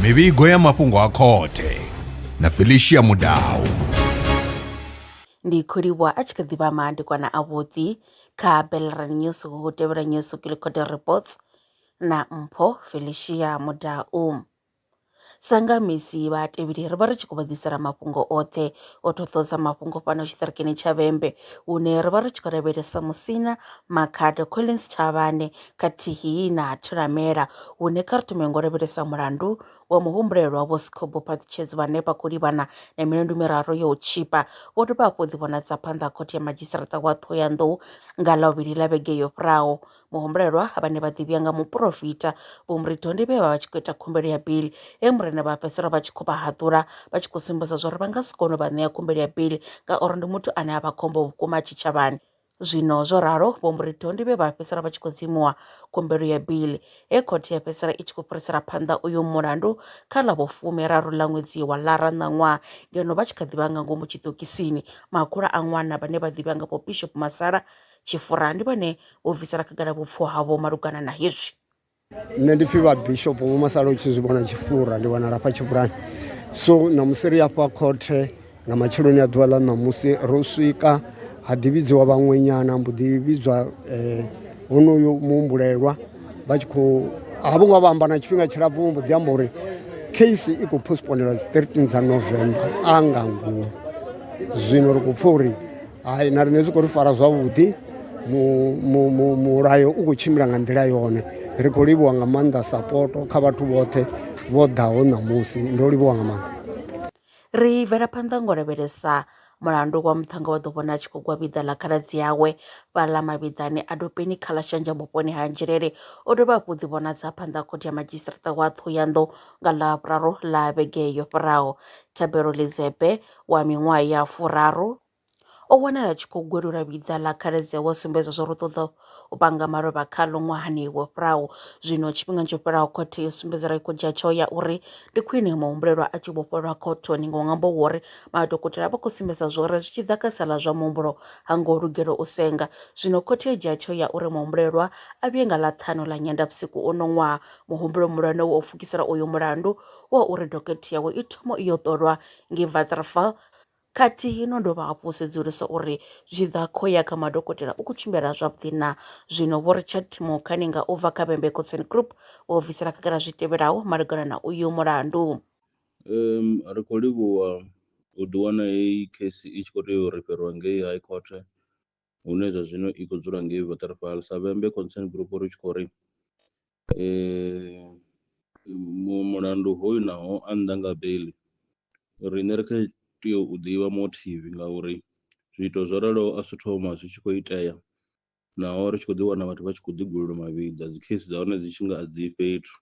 mivhigo ya mafhungo a khothe na Felicia Mudau. Ndi khuliwa a tshi kha ḓivha maandikwana a vhuḓi kha Belran News hu tevhela News Kilikhote Reports na mpho Felicia Mudau. Sangamisi vhatevheli ri vha ri tshi khou vha ḓisela mafhungo oṱhe o ṱhoṱhoza mafhungo fhano tshiṱirikini tsha Vhembe hune ri vha ri tshi khou lavhelesa Musina Makhado Collins Chavhane khathihi na Thulamela hune kha ri thome ngo lavhelesa mulandu wa muhumbulelwa Vho Scobo Phathutshedzi vhane vha khou livhana na milandu miraru ya u tshipa vho dovha hafhu ḓivhonadza phanḓa ha khothe ya madzhisiṱiraṱa wa Thohoyandou nga ḽavhuvhili ḽa vhege yo fhiraho. Muhumbulelwa vhane vha ḓivhiwa nga muprofita Vho Murido ndi vhe vha vha tshi khou ita khumbelo ya bili murena vha fhedzisela vha tshi khou vha haṱula vha tshi khou sumbedza zwa uri vha nga si kone u vha ṋea khumbelo ya bili ngauri ndi muthu ane a vha khombo vhukuma tshitshavhani. Zwino zwo ralo Vho Murido ndi vhe vha fhedzisela vha tshi khou dzimuwa khumbelo ya bili khothe ya fhedzisela i tshi khou fhirisela phanḓa uyu mulandu kha ḽa vho 13 ḽa ṅwedzi wa lara na ṅwaha ngeno vha tshi kha ḓivha nga ngomu tshiṱokisini. Makhulu a ṅwana vhane vha ḓivha nga vho Bishop Masala Tshifura ndi vhane vho bvisela khagala vhupfhiwa havho malugana na hezwi. Nṋe ndi pfhi vha Bishop Vho Masala u tshi zwi vhona Tshifura ndi wana lafha Tshifurani. So namusi ri afha khothe nga matsheloni a ḓuvha ḽa ṋamusi ro swika ha ḓivhidziwa vhaṅwe nyana mbo ḓi vhidzwa honoyo muhumbulelwa vha tshi khou havho nga vha amba na tshifhinga tshilapfu mbo ḓi amba uri case i khou postponela dzi 13 dza November a nga ngomu. Zwino ri khou pfha uri hai na riṋe zwi khou ri fara zwavhuḓi mulayo u khou tshimbila nga nḓila yone. Ri khou livhuwa nga maanḓa sapoto kha vhathu vhoṱhe vho ḓaho ṋamusi ndo livhuwa nga maanḓa. Ri bvela phanḓa ngo lavhelesa mulandu wa muthannga wa ḓo vhona a tshi khou gwa vhiḓa ḽa khaladzi yawe fhaḽa mavhiḓani a dopeni kha ḽa Shanja vhuponi ha Nzhelele o dovha hafhu ḓivhonadza phanḓa ha khothe ya madzhisiṱiraṱa wa Thohoyandou nga ḽavhuraru ḽa vhege yo fhiraho. Thabelo Lizepe wa miṅwaha ya 30 o wanala a tshi khou gwelula vhiḓa ḽa khaladzi yawe sumbedza zwo ri ṱoḓa u panga malofha kha ṅwahani wo fhiraho. Zwino tshifhinga tsho fhiraho khothe yo sumbedzela i khou dzhia tsheo ya uri ndi khwine muhumbulelwa a tshi vhofhelwa khothoni nga ṅwambo wa uri madokotela vha khou sumbedza zwo uri zwi tshi ḓa kha sala zwa muhumbulo ha ngo lugela u senga. Zwino khothe yo dzhia tsheo ya uri muhumbulelwa a vhuye nga ḽa5 ḽa Nyendavhusiku ono ṅwaha. Muhumbulo muhulwane wa u pfukisela uyu mulandu wa uri dokhethe yawe i thoma iyo ṱolwa ngi Waterval khathihi no dovha hafhu sedzulusa uri zwi ḓa kho ya kha madokotela u khou tshimbila zwavhuḓi na. Zwino Vho Richard Mokhani nga u bva kha Vhembe Concern Group vho bvisela khagala zwi tevhelaho malugana na uyu mulandu. Ri khou livhuwa u ḓiwana heyi case i tshi khou tea u riferiwa ngei High Court hune zwa zwino i khou dzula ngei Waterval. Sa Vhembe Concern Group ri tshi khou ri mulandu hoyu naho a nnḓa nga beiḽi riṋe ri kha tea u ḓivha motive ngauri zwiito zwo raloho a si thoma zwi tshi khou itea naho ri tshi khou ḓi wana vhathu vha tshi khou ḓi gulelwa mavhiḓa dzi case dza hone dzi tshi nga dzi fhethu.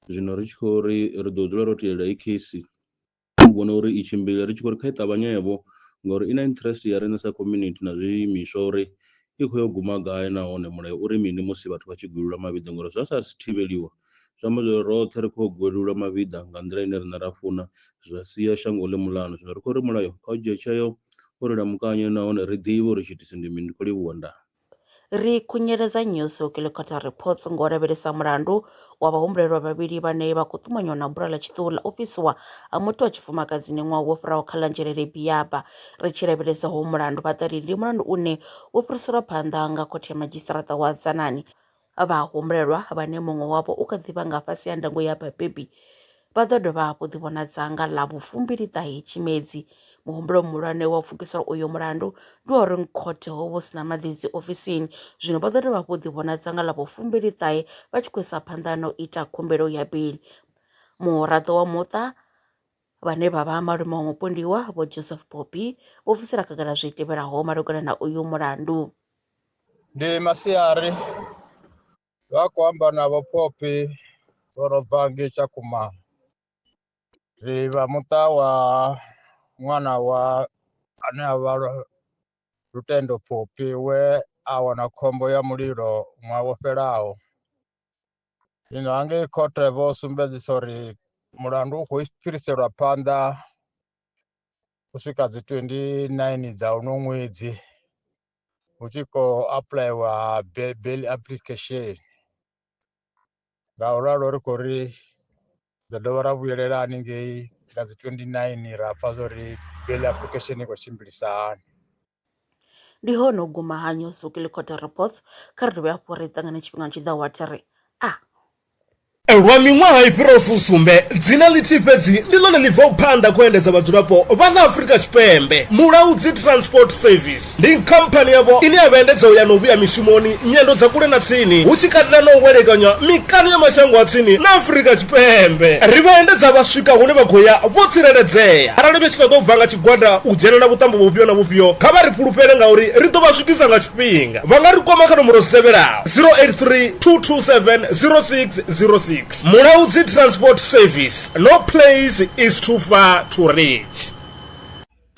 Zwino ri tshi khou ri ri ḓo dzula ro telela i case u vhona uri i tshimbile ri tshi khou ri kha i ṱavhanyevho ngauri i na interest ya riṋe sa community na zwiimiswa uri i khou yo guma gai nahone mulayo uri mini musi vhathu vha tshi gwelelwa mavhiḓa ngauri zwa sa thivheliwa zwi amba zwori roṱhe ri khou gwelelwa mavhiḓa nga nḓila ine riṋe ra funa zwa sia shango ḽi muḽano. Zwino ri khou ri mulayo kha u dzhie tsheo uri lamukanye nahone ri ḓivhe uri tshiitisi ndi mini. Ndi khou livhuwa ndaa. Ri khunyeledza News Kilikhote Reports ngo lavhelesa mulandu wa vhahumbulelwa vhavhili vhane vha khou ṱumanywa na bula ḽa tshiṱuhu ḽa u fhisiwa ha muthu wa tshifumakadzini ṅwaha wo fhiraho kha ḽa Nzhelele Biaba. Ri tshi lavhelesa ho mulandu vhaṱari ndi mulandu une wo fhiriselwa phanḓa nga khothe ya madzhisiṱiraṱa wa Dzanani. Vhahumbulelwa vhane muṅwe wavho u kha ḓivha nga fhasi ha ndango ya Babebi vha ḓo dovha hafhu ḓivhonadza nga ḽa vhu29 Tshimedzi. Muhumbulo muhulwane wa u pfukisela uyo mulandu ndi wa uri khothe ho vha hu sina maḓidzi ofisini. Zwino vha ḓo dovha hafhu ḓivhonadza nga ḽa vhu29 vha tshi khou isa phanḓa na u ita khumbelo ya bili. Muraḓo wa muṱa vhane vha vha malume wa mupondiwa Vho Joseph Bobbi vho bvisela khagala zwi tevhelaho malugana na uyu mulandu. Ndi masiari vha khou amba na Vho Phophi vho no bva ngei Tshakhuma. Ri vha muṱa wa ṅwana wa ane a vha Lutendo Phophi we a wana khombo ya mulilo ṅwaha wo fhelaho. Zwino hangei khothe vho sumbedzisa uri mulandu u khou fhiriselwa phanḓa u swika dzi 29 dza uno ṅwedzi hu tshi khou apuḽaiwa bail application. Nga u ralo ri khou ri ḓo dovha ra vhuyelela haningei nga dzi 29 ra pfha zwori bail application i khou tshimbilisa hani. Ndi hono guma ha News Kilikhote Reports kha ri dovhe hafhu ri ṱangane tshifhinga tshi ḓaho thiri lwa miṅwaha i fhiraho fusumbe dzina ḽithihi fhedzi ndi ḽone ḽi bvaho phanḓa khou endedza vhadzulapo vha ḽa Afrika Tshipembe. Mulaudzi Transport Service ndi khamphani yavho ine ya vhaendedza u ya na u vhuya mishumoni nyendo dza kule na tsini hu tshi katela na u welekanya mikano ya mashango a tsini na Afrika Tshipembe. Ri vhaendedza vha swika hune vha khou ya vho tsireledzea. Arali vha tshi ṱoḓa u bva nga tshigwada u dzhenelela vhuṱambo vhufhio na vhufhio kha vha ri fhulufhele ngauri ri ḓo vha swikisa nga tshifhinga. Vha nga ri kwama kha nomboro dzi tevhelaho 083 227 0606. Mulaudzi Transport Service, no place is too far to reach.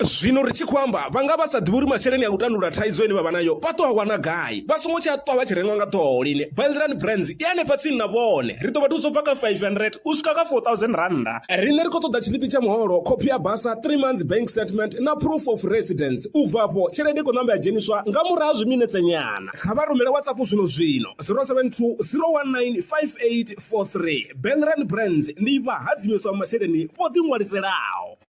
Zwino ri tshi khou amba vhanga vha sa ḓivhi uri masheleni a u tandulula thaidzo ine vha vha nayo vha ṱo a wana gai vha songo tsha ṱwa vha tshi rengwa nga ṱhoho lini. Belrand Brands i hanefha tsini na vhone ri ḓo vha thusa u bva kha 500 u swika kha 4000 randa. Riṋe ri khou ṱoḓa tshiḽipi tsha muholo, khophi ya basa, 3 months bank statement na proof of residence. U bva afho tshelede i khou ṋamba ya dzheniswa nga murahu ha zwiminetse nyana. Kha vha rumele WhatsApp zwino 072 019 5843. Belrand Brands ndi vha hadzimiswa masheleni vho ḓi ṅwaliselaho.